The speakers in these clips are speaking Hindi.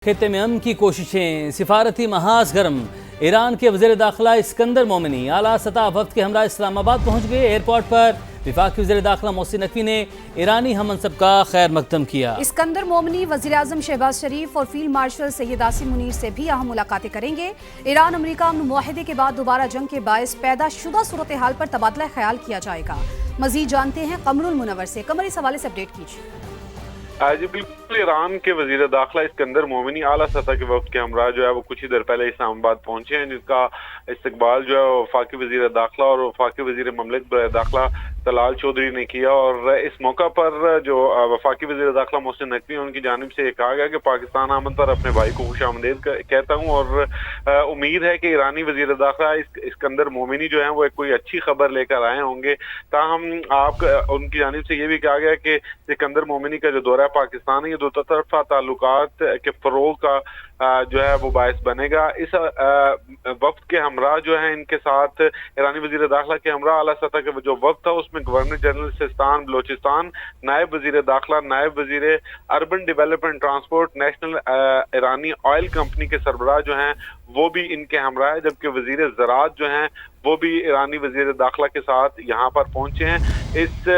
खित्ते में अमन की कोशिशें, सिफारती महाज गर्म। ईरान के वज़ीर दाखिला इस्कंदर मोमिनी आला सतह वफ्द के हमरा इस्लामाबाद पहुँच गए। एयरपोर्ट पर वफाकी वज़ीर दाखिला मोहसिन नकवी ने ईरानी हम मनसब का खैर मकदम किया। इस्कंदर मोमिनी वज़ीर आज़म शहबाज शरीफ और फील्ड मार्शल सैयद आसिम मुनीर से भी अहम मुलाकातें करेंगे। ईरान अमरीका अमन मुआहदे के बाद दोबारा जंग के बायस पैदा शुदा सूरत हाल पर तबादला ख्याल किया जाएगा। मजीद जानते हैं कमरुल मुनव्वर से। कमर, इस हवाले से अपडेट कीजिए। जी बिल्कुल, ईरान के वजीर दाखिला इस्कंदर मोमिनी आला सतह के वक्त के हमरा जो है वो कुछ ही देर पहले इस्लामाबाद पहुंचे हैं, जिसका इस्तकबाल जो है वफाकी वजीर दाखिला और वफाकी वजीर ममलिकत दाखिला तलाल चौधरी ने किया। और इस मौका पर जो वफाकी वजीर दाखिला मोहसिन नकवी उनकी जानिब से कहा गया कि पाकिस्तान आमद पर अपने भाई को खुश आमदेद कहता हूँ और उम्मीद है कि ईरानी वजीर दाखिला इस्कंदर मोमिनी जो है वो एक कोई अच्छी खबर लेकर आए होंगे। ताहम आप उनकी जानिब से ये भी कहा गया कि इस्कंदर मोमिनी का जो दौरा पाकिस्तान है ये दो तरफा ताल्लुकात के फरोग का जो है वो बायस बनेगा। इस वक्त के हमरा जो है इनके साथ ईरानी वजीर दाखिला के हमरा आला सतह के जो वक्त था उसमें गवर्नर जनरल सिस्तान बलोचिस्तान, नायब वजीर दाखिला, नायब वजीर अर्बन डेवलपमेंट ट्रांसपोर्ट, नेशनल ईरानी ऑयल कंपनी के सरबराह जो हैं वो भी इनके हमरा है, जबकि वजीर ज़राअत जो हैं वो भी ईरानी वजीर दाखिला के साथ यहाँ पर पहुंचे हैं। इस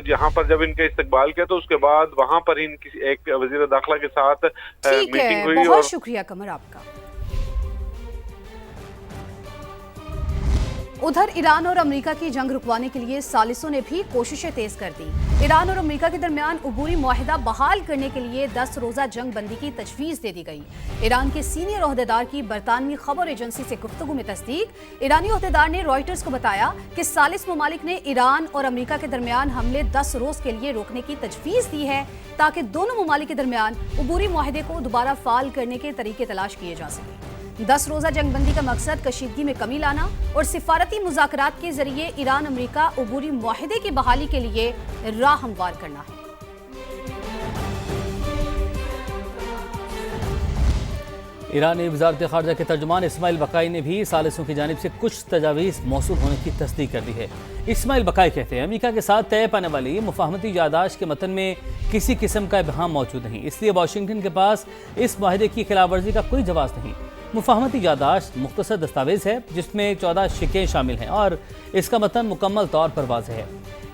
यहाँ पर जब इनका इस्तकबाल किया तो उसके बाद वहाँ पर ही इनकी एक वजीर दाखिला के साथ मीटिंग हुई। बहुत शुक्रिया कमर आपका। उधर ईरान और अमेरिका की जंग रुकवाने के लिए सालिसों ने भी कोशिशें तेज कर दी। ईरान और अमेरिका के दरमियान अबूरी मुआहिदा बहाल करने के लिए 10 रोजा जंग बंदी की तजवीज़ दे दी गई। ईरान के सीनियर ओहदेदार की बरतानवी खबर एजेंसी से गुफ्तगू में तस्दीक। ईरानी ओहदेदार ने रॉयटर्स को बताया कि सालिस ममालिक ने ईरान और अमेरिका के दरमियान हमले 10 रोज के लिए रोकने की तजवीज़ दी है ताकि दोनों ममालिक के दरमियान अबूरी मुआहिदे को दोबारा फाल करने के तरीके तलाश किए जा सकें। 10 रोजा जंगबंदी का मकसद कशीदगी में कमी लाना और सिफारती मुज़ाकरात के जरिए ईरान अमेरिका अबूरी मुआहिदे की बहाली के लिए राह हमवार करना है। ईरानी वज़ारत ख़ारजा के तर्जुमान इस्माइल बकाई ने भी सालिसों की जानिब से कुछ तजावीज़ मौसूल होने की तस्दीक कर दी है। इस्माइल बकाई कहते हैं अमेरिका के साथ तय पाने वाली मुफाहमती यादाश्त के मतन में किसी किस्म का इबहाम मौजूद नहीं, इसलिए वाशिंगटन के पास इस माहिदे की खिलाफ वर्जी का कोई जवाब नहीं। मुफाहमती यादाश्त मुख्तसर दस्तावेज़ है जिसमें 14 शिकें शामिल हैं और इसका मतन मुकम्मल तौर पर वाज़ेह है।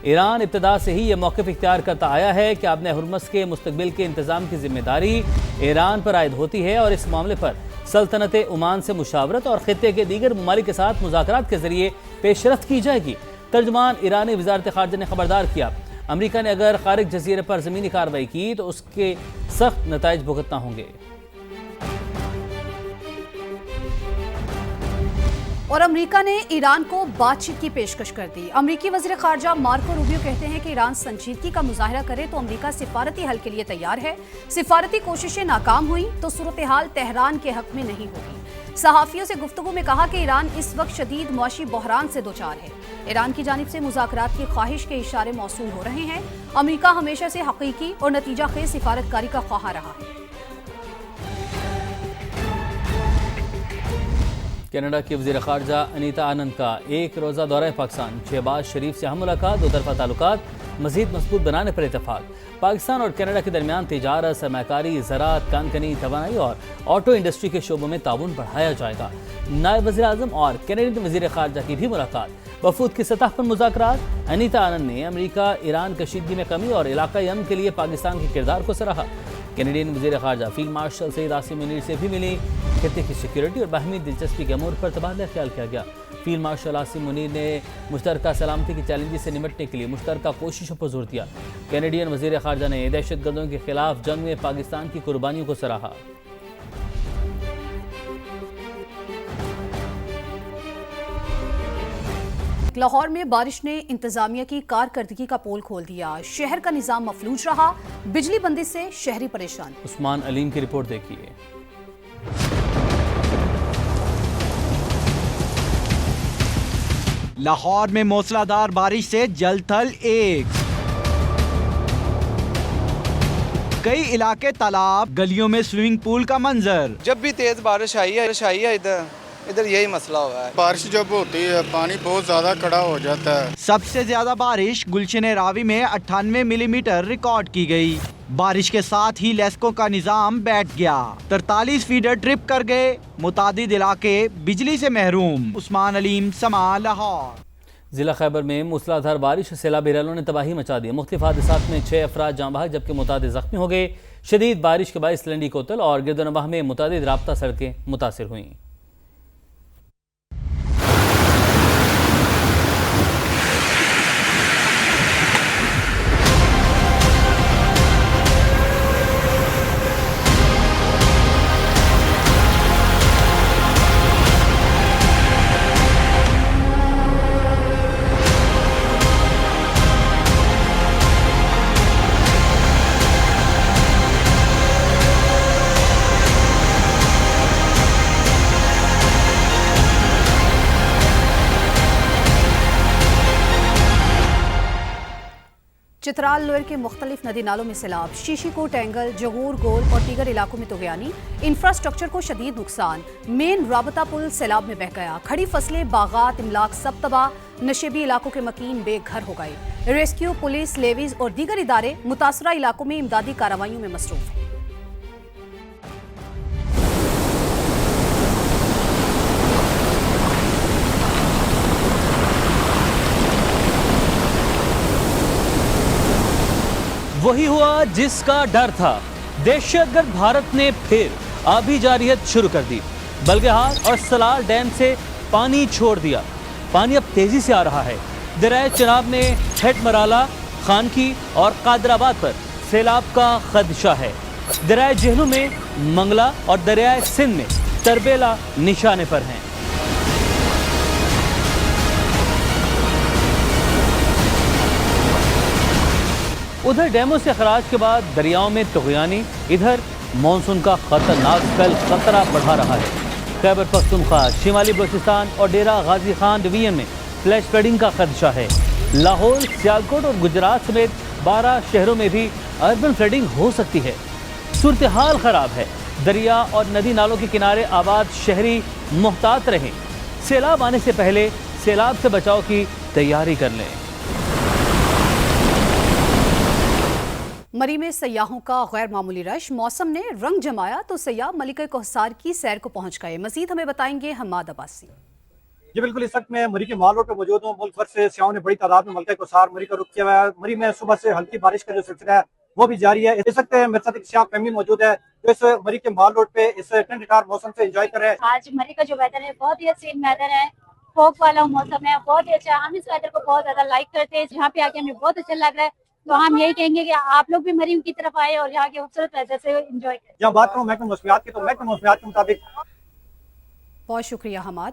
ईरान इब्तदा से ही यह मौक़िफ़ इख्तियार करता आया है कि आबने हुर्मुज़ के मुस्तक़बिल के इंतज़ाम की जिम्मेदारी ईरान पर आयद होती है और इस मामले पर सल्तनत ओमान से मुशावरत और ख़ित्ते के दीगर ममालिक के साथ मुज़ाकरात के ज़रिए पेशरफ्त की जाएगी। तर्जुमान ईरानी वज़ारत ख़ारजा ने खबरदार किया अमरीका ने अगर ख़ारिज जज़ीरे पर ज़मीनी कार्रवाई की तो उसके सख्त नताइज भुगतना होंगे। और अमेरिका ने ईरान को बातचीत की पेशकश कर दी। अमेरिकी वज़ीर ख़ारजा मार्को रूबियो कहते हैं कि ईरान संजीदगी का मुजाहरा करे तो अमेरिका सिफारती हल के लिए तैयार है। सिफारती कोशिशें नाकाम हुई तो सूरत हाल तेहरान के हक में नहीं होगी। सहाफ़ियों से गुफ्तगू में कहा कि ईरान इस वक्त शदीद मुआशी बहरान से दो चार है। ईरान की जानिब से मुज़ाकरात की ख्वाहिश के इशारे मौसूल हो रहे हैं। अमेरिका हमेशा से हकीकी और नतीजा खेज सिफारतकारी का ख्वाह रहा है। कनाडा की वज़ीर ख़ारजा अनीता आनंद का एक रोज़ा दौरा पाकिस्तान, शहबाज शरीफ से अहम मुलाकात, दो तरफ़ा ताल्लुकात मज़ीद मजबूत बनाने पर इतफ़ाक़। पाकिस्तान और कनाडा के दरमियान तिजारत, सरमायाकारी, ज़राअत, कानकनी, तवानाई और ऑटो इंडस्ट्री के शोबों में ताउन बढ़ाया जाएगा। नायब वज़ीर आज़म और कैनेडियन वज़ीर ख़ारजा की भी मुलाकात, वफूद की सतह पर मुज़ाकरात। अनीता आनंद ने अमरीका ईरान कशीदगी में कमी और इलाक़ाई अमन के लिए पाकिस्तान के किरदार को सराहा। कैनेडियन वज़ीर ख़ारजा फील्ड मार्शल सैयद आसिम मुनीर से भी मिली। खित्ते की सिक्योरिटी और बाहमी दिलचस्पी के अमूर पर तबादला ख्याल किया गया। फील्ड मार्शल आसिम मुनीर ने मुश्तरका सलामती की चैलेंजेस से निपटने के लिए मुश्तरका कोशिशों पर जोर दिया। कैनेडियन वज़ीर ख़ारजा ने दहशतगर्दों के खिलाफ जंग में पाकिस्तान की कुर्बानियों को सराहा। लाहौर में बारिश ने इंतजामिया की कारकर्दगी का पोल खोल दिया। शहर का निजाम मफलूज रहा। बिजली बंदी से शहरी परेशान। उस्मान अलीम की रिपोर्ट देखिए। लाहौर में मूसलाधार बारिश से जल थल एक, कई इलाके तालाब, गलियों में स्विमिंग पूल का मंजर। जब भी तेज बारिश आई है इधर इधर यही मसला हुआ है। बारिश जब होती है पानी बहुत ज्यादा कड़ा हो जाता है। सबसे ज्यादा बारिश गुलशन रावी में 98 मिलीमीटर रिकॉर्ड की गई। बारिश के साथ ही लेस्को का निजाम बैठ गया। 43 फीडर ट्रिप कर गए। मुतादिद इलाके बिजली से महरूम। उस्मान अलीम, समा, लाहौर। जिला खैबर में मूसलाधार बारिश सैलाबी रैलों ने तबाही मचा दी। मुख्तलिफ हादसात में 6 अफराद जाँ बहक जबकि मुतादिद जख्मी हो गए। शदीद बारिश के बायस लंडी कोतल और गिरदोनवाह में मुतादिद राब्ता सड़कें मुतासिर हुईं। चित्राल लोयर के मुख्तलिफ नदी नालों में सैलाब। शीशीकोट, एंगल, जगूर, गोल और दीगर इलाकों में तुगयानी। इंफ्रास्ट्रक्चर को शदीद नुकसान। मेन राबता पुल सैलाब में बह गया। खड़ी फसलें, बागात, इमलाक सब तबाह। नशेबी इलाकों के मकीन बेघर हो गए। रेस्क्यू, पुलिस, लेवीज और दीगर इदारे मुतासरा इलाकों में इमदादी कार्रवाइयों में मसरूफ। वही हुआ जिसका डर था। दहशतगर्द भारत ने फिर आबी जारियत शुरू कर दी। बल्गेहार और सलाल डैम से पानी छोड़ दिया। पानी अब तेजी से आ रहा है। दरियाए चनाब में हेड मराला, खानकी और कादराबाद पर सैलाब का खदशा है। दरियाए जेहलू में मंगला और दरियाए सिंध में तरबेला निशाने पर हैं। उधर डैमों से खराज के बाद दरियाओं में तुगयानी। इधर मानसून का खतरनाक कल खतरा बढ़ा रहा है। खैबर पख्तूनख्वा, शिमाली बलूचिस्तान और डेरा गाजी खान डिवीजन में फ्लैश फ्लडिंग का खदशा है। लाहौर, सियालकोट और गुजरात समेत 12 शहरों में भी अर्बन फ्लडिंग हो सकती है। सूरत हाल खराब है। दरिया और नदी नालों के किनारे आबाद शहरी मुहतात रहें। सैलाब आने से पहले सैलाब से बचाव की तैयारी कर लें। मरी में सयाहों का गैर मामूली रश। मौसम ने रंग जमाया तो सयाह मलिका कोहसार की सैर को पहुंच गए। मजीद हमें बताएंगे हम्माद अब्बासी। जी बिल्कुल, इस वक्त मैं मरी के माल रोड पर मौजूद हूँ। मुल्क भर से सयाहों ने बड़ी तादाद में मलिका कोहसार मरी का रुख किया हुआ है। मरी में सुबह से हल्की बारिश का जो सिलसिला है वो भी जारी है। इस वक्त मेरे साथ एक सयाह फैमिली मौजूद है जो इस मरी के माल रोड पे इस ठंडदार मौसम से एंजॉय कर रहे हैं। आज मरी का जो वेदर है बहुत ही हसीन वेदर है। फॉग वाला मौसम है, बहुत ही अच्छा। हम इस वेदर को बहुत ज्यादा लाइक करते हैं। यहाँ पे आके हमें बहुत अच्छा लग रहा है। तो हम यही कहेंगे कि आप लोग भी मरी की तरफ आए और यहाँ के खूबसूरत वेदर से एंजॉय करें। जहाँ बात करूँ महकमा मौसमियात की, तो महकमा मौसमियात के मुताबिक। बहुत शुक्रिया हमाद।